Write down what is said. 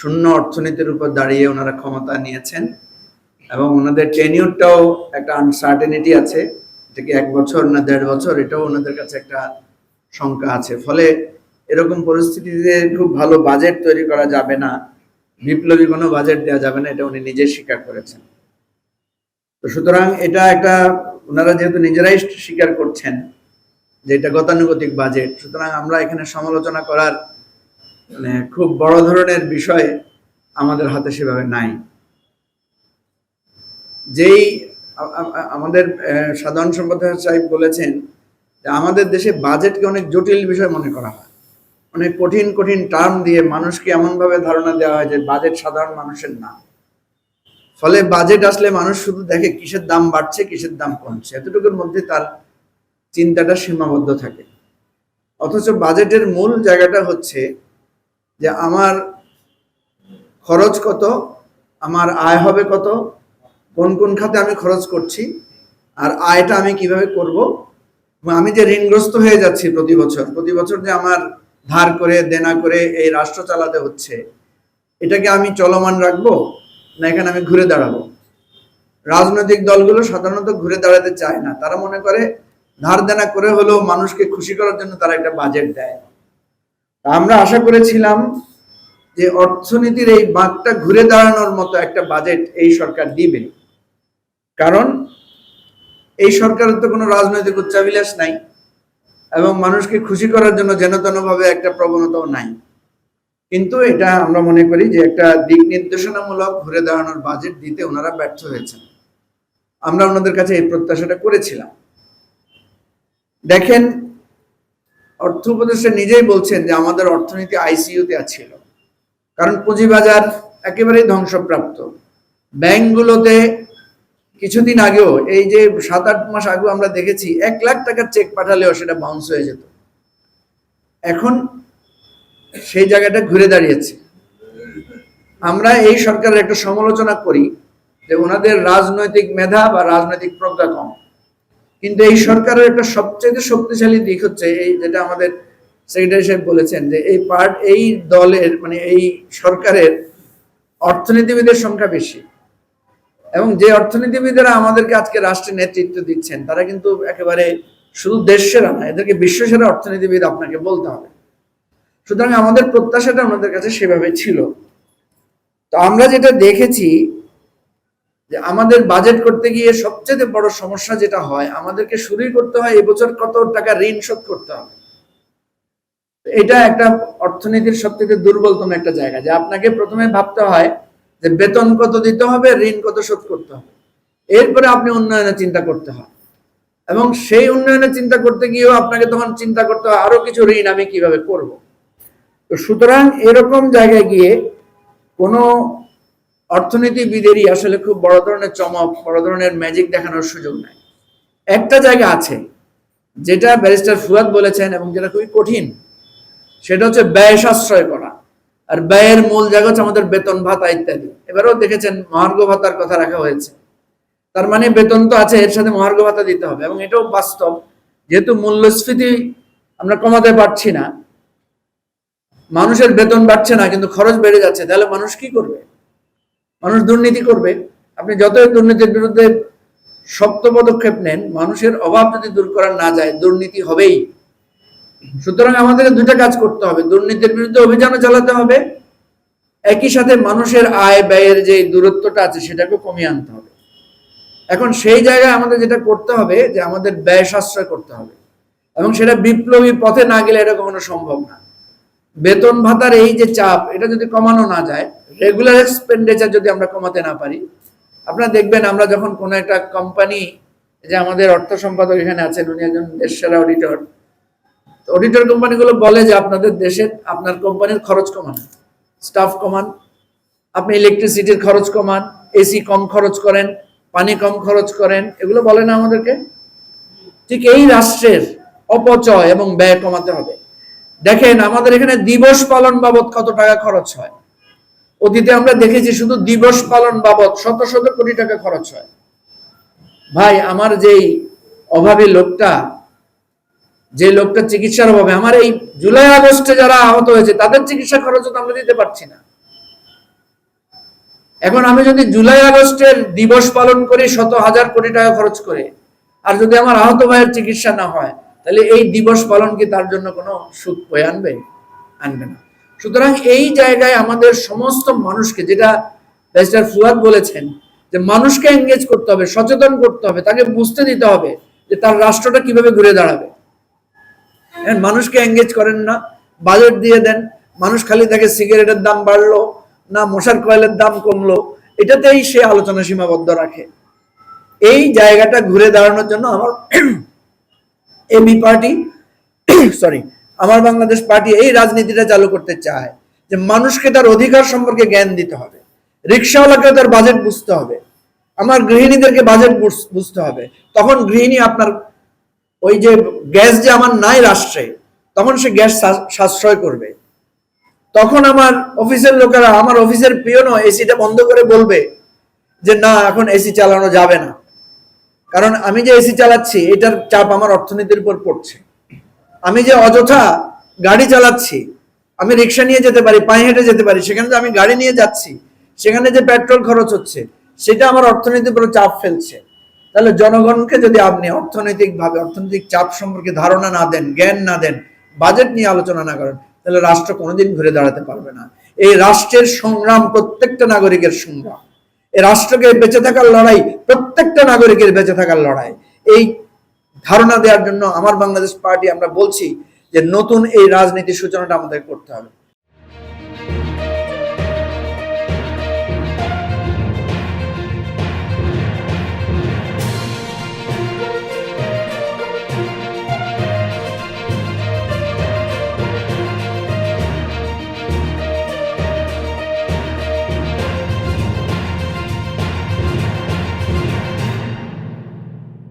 শূন্য অর্থনীতির উপর দাঁড়িয়ে ওনারা ক্ষমতা নিয়েছেন এবং ওনাদের টেনিউরটাও একটা আনসার্টেনিটি আছে, এটা কি 1 বছর না 1.5 বছর, এটাও ওনাদের কাছে একটা শঙ্কা আছে। ফলে এরকম পরিস্থিতিতে খুব ভালো বাজেট তৈরি করা যাবে না, বিপ্লবী কোনো বাজেট দেওয়া যাবে না, এটা উনি নিজে স্বীকার করেছেন। তো সুতরাং এটা একটা, ওনারা যেহেতু নিজেরাই স্বীকার করছেন যে এটা গতানুগতিক বাজেট, সুতরাং আমরা এখানে সমালোচনা করার মানে খুব বড় ধরনের বিষয় আমাদের হাতে সেভাবে নাই। যেই আমাদের সাধারণ সম্পাদক সাহেব বলেছেন যে আমাদের দেশে বাজেটকে অনেক জটিল বিষয় মনে করা হয়, অনেক কঠিন কঠিন টার্ম দিয়ে মানুষকে এমনভাবে ধারণা দেওয়া হয় যে বাজেট সাধারণ মানুষের না। ফলে বাজেট আসলে মানুষ শুধু দেখে কিসের দাম বাড়ছে কিসের দাম কমছে, এতটুকুর মধ্যে তার চিন্তাটা সীমাবদ্ধ থাকে। অথচ বাজেটের মূল জায়গাটা হচ্ছে যে আমার খরচ কত, আমার আয় হবে কত, কোন কোন খাতে আমি খরচ করছি, আর আয়টা আমি কিভাবে করব, আমি যে ঋণগ্রস্ত হয়ে যাচ্ছি প্রতি বছর যে আমার ধার করে দেনা করে এই রাষ্ট্র চালাতে হচ্ছে, এটাকে আমি চলমান রাখবো না এখানে আমি ঘুরে দাঁড়াবো। রাজনৈতিক দলগুলো সাধারণত ঘুরে দাঁড়াতে চায় না, তারা মনে করে ধার দেনা করে হলেও মানুষকে খুশি করার জন্য তারা একটা বাজেট দেয়। আমরা আশা করেছিলাম যে অর্থনীতির এই বাঁকটা ঘুরে দাঁড়ানোর মতো একটা বাজেট এই সরকার দিবে, কারণ এই সরকারের তো কোনো রাজনৈতিক উচ্চাভিলাষ নাই এবং মানুষকে খুশি করার জন্য যেন তেনভাবে একটা প্রবণতাও নাই। কিন্তু এটা আমরা মনে করি যে একটা দিক নির্দেশনামূলক ঘুরে দাঁড়ানোর বাজেট দিতে ওনারা ব্যর্থ হয়েছেন। আমরা ওনাদের কাছে এই প্রত্যাশাটা করেছিলাম। দেখেন, অর্থ উপদেষ্টা নিজেই বলছেন যে আমাদের অর্থনীতি আইসিইউতে ছিল, কারণ পুঁজিবাজার একেবারেই ধ্বংসপ্রাপ্ত। ব্যাংকগুলোতে কিছুদিন আগেও, এই যে 7-8 মাস আগেও আমরা দেখেছি 1 লাখ টাকার চেক পাঠালেও সেটা বাউন্স হয়ে যেত। এখন সেই জায়গাটা ঘুরে দাঁড়িয়েছে। আমরা এই সরকারের একটা সমালোচনা করি যে ওনাদের রাজনৈতিক মেধা বা রাজনৈতিক প্রজ্ঞা কম, কিন্তু এই সরকারের একটা সবচেয়ে শক্তিশালী দিক হচ্ছে এই, যেটা আমাদের সেক্রেটারি সাহেব বলেছেন যে এই দলের মানে এই সরকারের অর্থনীতিবিদের সংখ্যা বেশি, এবং যে অর্থনীতিবিদেরা আমাদেরকে আজকে রাষ্ট্রের নেতৃত্ব দিচ্ছেন তারা কিন্তু একেবারে শুধু দেশ সেরা না, এদেরকে বিশ্বসেরা অর্থনীতিবিদ আপনাকে বলতে হবে। সুতরাং আমাদের প্রত্যাশাটা ওনাদের কাছে সেভাবে ছিল। তো আমরা যেটা দেখেছি যে আমাদের বাজেট করতে গিয়ে সবচেয়ে বড় সমস্যা যেটা হয়, আমাদেরকে শুরুই করতে হয় এবছর কত টাকা ঋণ শোধ করতে হবে। এটা একটা অর্থনীতির সবচেয়ে দুর্বলতম একটা জায়গা, যে আপনাকে প্রথমে ভাবতে হয় যে বেতন কত দিতে হবে, ঋণ কত শোধ করতে হবে, এরপরে আপনি উন্নয়নের চিন্তা করতে হয়, এবং সেই উন্নয়নের চিন্তা করতে গিয়েও আপনাকে তখন চিন্তা করতে হয় আরো কিছু ঋণ আমি কিভাবে করব। তো সুতরাং এরকম জায়গায় গিয়ে কোনো অর্থনীতিবিদেরই আসলে খুব বড় ধরনের চমক, বড় ধরনের ম্যাজিক দেখানোর সুযোগ নাই। একটা জায়গা আছে যেটা ব্যারিস্টার ফুয়াদ বলেছেন এবং যেটা খুবই কঠিন, সেটা হচ্ছে ব্যয় সাশ্রয় করা। আর ব্যয়ের মূল জায়গা হচ্ছে আমাদের বেতন ভাতা ইত্যাদি। এবারেও দেখেছেন মহার্ঘ ভাতার কথা রাখা হয়েছে, তার মানে বেতন তো আছে, এর সাথে মহার্ঘ ভাতা দিতে হবে। এবং এটাও বাস্তব, যেহেতু মূল্যস্ফীতি আমরা কমাতে পারছি না, মানুষের বেতন বাড়ছে না কিন্তু খরচ বেড়ে যাচ্ছে, তাহলে মানুষ কি করবে? মানুষ দুর্নীতি করবে। আপনি যতই দুর্নীতির বিরুদ্ধে শক্ত পদক্ষেপ নেন, মানুষের অভাব যদি দূর করা না যায় দুর্নীতি হবেই। সুতরাং আমাদের দুইটা কাজ করতে হবে, দুর্নীতির বিরুদ্ধে অভিযানও চালাতে হবে, একই সাথে মানুষের আয় ব্যয়ের যে দূরত্বটা আছে সেটাকে কমিয়ে আনতে হবে। এখন সেই জায়গায় আমাদের যেটা করতে হবে যে আমাদের ব্যয় সাশ্রয় করতে হবে, এবং সেটা বিপ্লবী পথে না গেলে এটা কখনো সম্ভব না। বেতন ভাতার এই যে চাপ, এটা যদি কমানো না যায়, রেগুলার এক্সপেন্ডিচার যদি আমরা কমাতে না পারি, আপনারা দেখবেন আমরা যখন কোনো একটা কোম্পানি, যে আমাদের অর্থ সম্পাদক এখানে আছেন, উনি একজন দেশ সেরা অডিটর, অডিটর কোম্পানিগুলো বলে যে আপনাদের দেশের আপনার কোম্পানির খরচ কমান, স্টাফ কমান, আপনি ইলেকট্রিসিটির খরচ কমান, এসি কম খরচ করেন, পানি কম খরচ করেন, এগুলো বলে না আমাদেরকে? ঠিক এই রাষ্ট্রের অপচয় এবং ব্যয় কমাতে হবে। দেখেন আমাদের এখানে দিবস পালন বাবদ কত টাকা খরচ হয়। অতীতে আমরা দেখেছি শুধু দিবস পালন বাবদ শত শত কোটি টাকা খরচ হয়। ভাই, আমার যেই অভাবী লোকটা, যে লোকটা চিকিৎসার অভাবে, আমার এই জুলাই আগস্টে যারা আহত হয়েছে তাদের চিকিৎসা খরচ তো আমরা দিতে পারছি না। এখন আমি যদি জুলাই আগস্টের দিবস পালন করি শত হাজার কোটি টাকা খরচ করে, আর যদি আমার আহত ভাইয়ের চিকিৎসা না হয়, তাহলে এই দিবস পালন কি তার জন্য কোনো সুখ বয়ে আনবে? আনবে না। সুতরাং এই জায়গায় আমাদের সমস্ত মানুষকে, যেটা ব্যারিস্টার ফুয়াদ বলেছেন, যে মানুষকে এনগেজ করতে হবে, সচেতন করতে হবে, তাকে বুঝতে দিতে হবে যে তার রাষ্ট্রটা কিভাবে ঘুরে দাঁড়াবে। মানুষকে এনগেজ করেন না, বাজেট দিয়ে দেন, মানুষ খালি দেখে সিগারেটের দাম বাড়লো না মশার কয়েলের দাম কমলো, এটাতেই সে আলোচনা সীমাবদ্ধ রাখে। এই জায়গাটা ঘুরে দাঁড়ানোর জন্য আমার এবি পার্টি আমার বাংলাদেশ পার্টি এই রাজনীতিটা চালু করতে চায় যে মানুষকে তার অধিকার সম্পর্কে জ্ঞান দিতে হবে, রিক্সাওয়ালাকে তার বাজেট বুঝতে হবে, আমার গৃহিণীদেরকে বাজেট বুঝতে হবে। তখন গৃহিণী আপনার ওই যে গ্যাস যে আমার নাই রাষ্ট্রে, তখন সে গ্যাস সাশ্রয় করবে। তখন আমার অফিসের লোকেরা, আমার অফিসের পিয়নও এসিটা বন্ধ করে বলবে যে না, এখন এসি চালানো যাবে না, কারণ আমি যে এসি চালাচ্ছি এটার চাপ আমার অর্থনীতির উপর পড়ছে। আমি যে অযথা গাড়ি চালাচ্ছি, আমি রিক্সা নিয়ে যেতে পারি, পায়ে হেঁটে যেতে পারি, সেখানে যে আমি গাড়ি নিয়ে যাচ্ছি, সেখানে যে পেট্রোল খরচ হচ্ছে, সেটা আমার অর্থনীতির উপর চাপ ফেলছে। তাহলে জনগণকে যদি আপনি অর্থনৈতিকভাবে অর্থনৈতিক চাপ সম্পর্কে ধারণা না দেন, জ্ঞান না দেন, বাজেট নিয়ে আলোচনা না করেন, তাহলে রাষ্ট্র কোনোদিন ঘুরে দাঁড়াতে পারবে না। এই রাষ্ট্রের সংগ্রাম প্রত্যেকটা নাগরিকের সংগ্রাম, এই রাষ্ট্রকে বেঁচে থাকার লড়াই প্রত্যেকটা নাগরিকের বেঁচে থাকার লড়াই। এই ধারণা দেওয়ার জন্য আমার বাংলাদেশ পার্টি আমরা বলছি যে নতুন এই রাজনীতির সূচনাটা আমাদের করতে হবে।